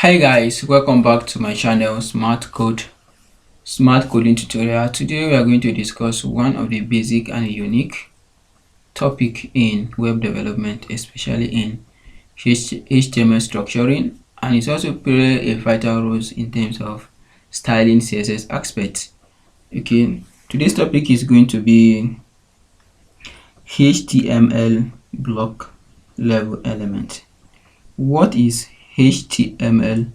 Hi guys, welcome back to my channel Smart Coding Tutorial. Today we are going to discuss one of the basic and unique topic in web development, especially in HTML structuring, and it also play a vital role in terms of styling CSS aspects. Okay, today's topic is going to be HTML block level element. What is HTML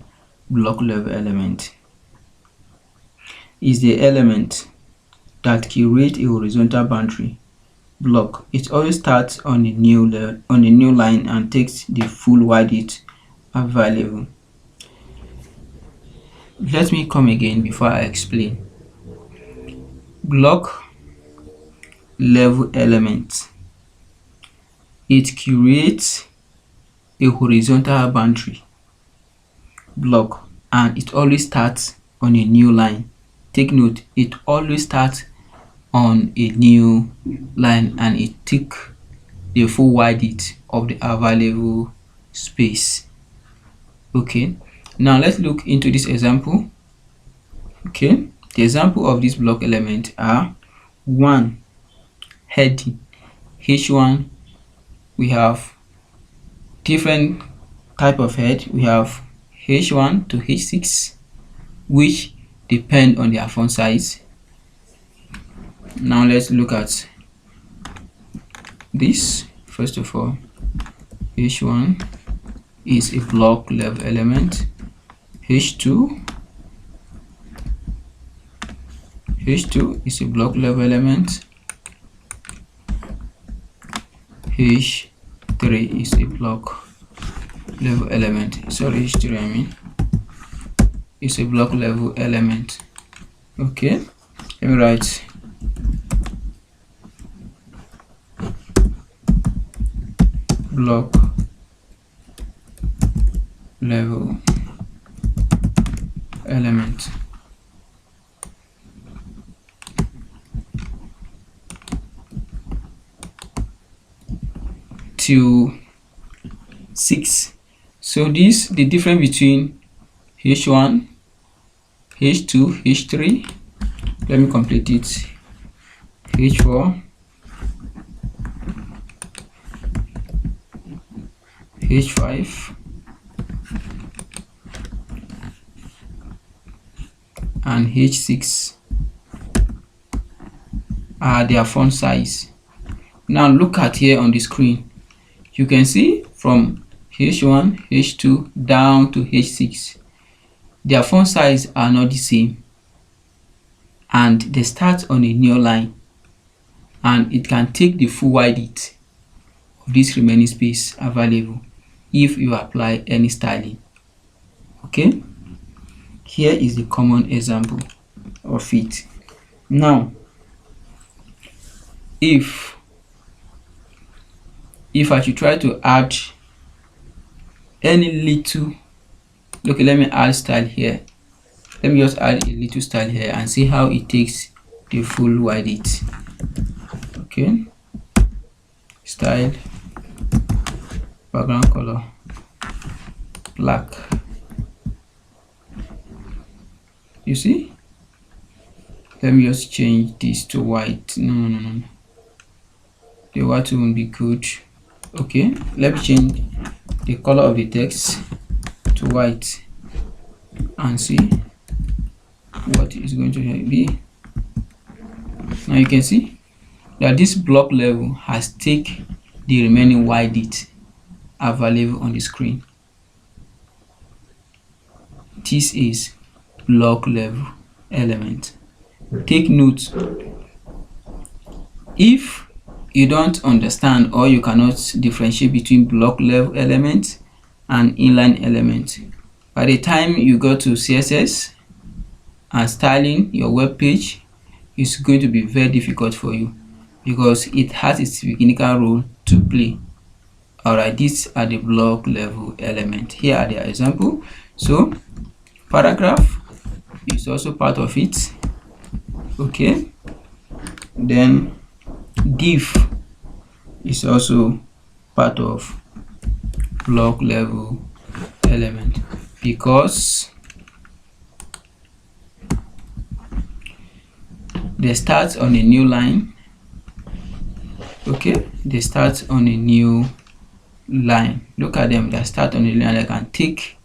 block level element? Is the element that creates a horizontal boundary block. It always starts on a new line and takes the full width available. Let me come again before I explain. Block level element. It creates a horizontal boundary block and it always starts on a new line. Take note, it always starts on a new line and it takes the full width of the available space. Okay, now let's look into this example. Okay, the example of this block element are 1. Heading. H1, we have different type of head. We have H1 to H6, which depend on their font size. Now let's look at this. First of all, H1 is a block level element. H2 is a block level element. H3 is a block level element. Sorry, H3 I mean is a block level element. Okay, let me write block level element. To 6. So this the difference between H1, H2, H3. Let me complete it. H4, H5, and H6 are their font size. Now look at here on the screen. You can see from H1, H2 down to H6, their font size are not the same and they start on a new line and it can take the full width of this remaining space available if you apply any styling. Okay, here is the common example of it. Now if I should try to add any little, okay, let me add style here. Let me just add a little style here and see how it takes the full width. Okay, style, background color black. You see, let me just change this to white. No, the white won't be good. Okay, let me change the color of the text to white and see what is going to be. Now you can see that this block level has taken the remaining width available on the screen. This is block level element. Take note, if you don't understand or you cannot differentiate between block level element and inline element, by the time you go to CSS and styling your web page, it's going to be very difficult for you because it has its technical role to play. Alright, these are the block level element. Here are the example. So paragraph is also part of it. Okay, then div is also part of block level element. because they start on a new line. Okay, they start on a new line. Look at them, they start on a line. I can take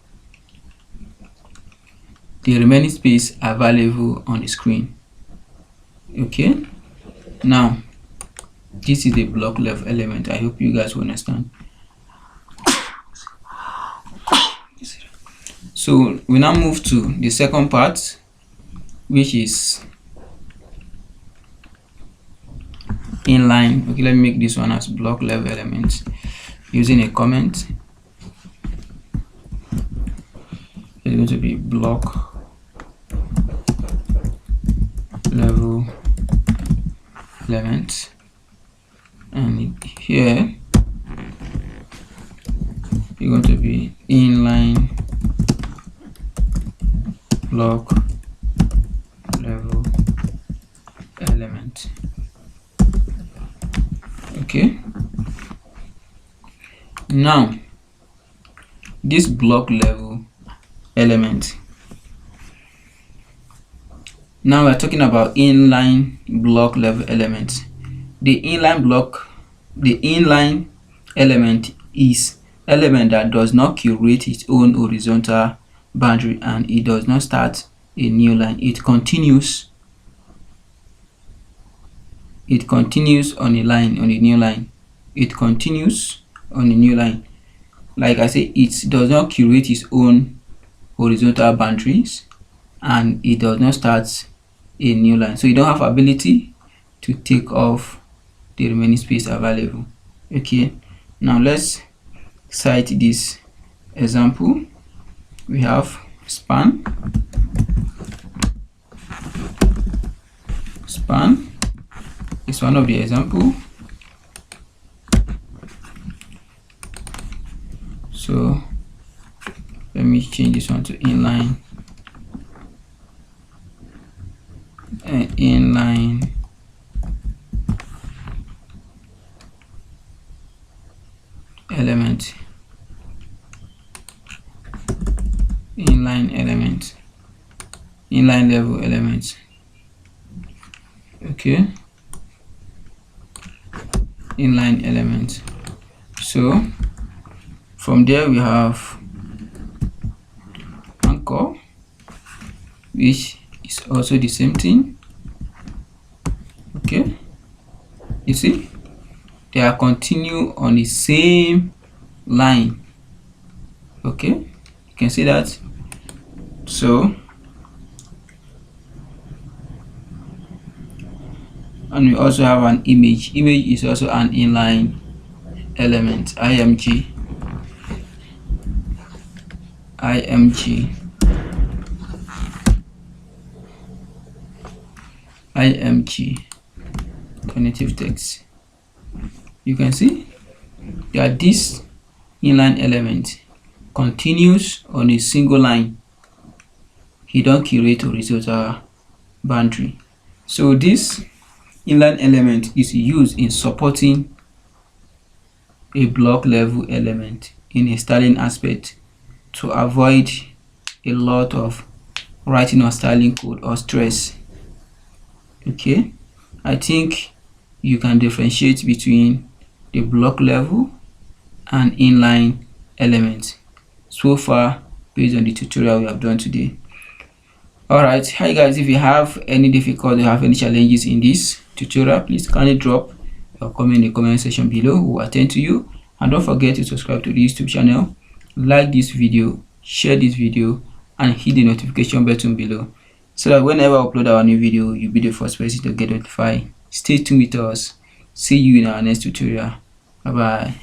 the remaining space available on the screen. Okay, now this is the block level element. I hope you guys will understand. So we now move to the second part, which is inline. Okay, let me make this one as block level element using a comment. It's going to be block level element, and here you're going to be inline block level element. Okay, now this block level element, now we're talking about inline block level element. The inline element is element that does not create its own horizontal boundary, and it does not start a new line. It continues on a line, on a new line. It continues on a new line. Like I say, it does not create its own horizontal boundaries, and it does not start a new line. So you don't have ability to take off the remaining space available. Okay, now let's cite this example. We have span is one of the example. So let me change this one to inline element, inline level element. Okay, inline element. So from there we have anchor, which is also the same thing. Okay, you see they are continue on the same line. Okay, you can see that. So, and we also have an image. Image is also an inline element. img cognitive text. You can see that this inline element continues on a single line. He don't create horizontal boundary. So this inline element is used in supporting a block level element in a styling aspect to avoid a lot of writing or styling code or stress. Okay, I think you can differentiate between the block level and inline element so far based on the tutorial we have done today. Alright, hi guys, if you have any difficulty, have any challenges in this tutorial, please kindly drop your comment in the comment section below. We'll attend to you, and don't forget to subscribe to the YouTube channel, like this video, share this video, and hit the notification button below so that whenever I upload our new video, you'll be the first person to get notified. Stay tuned with us. See you in our next tutorial. Bye bye.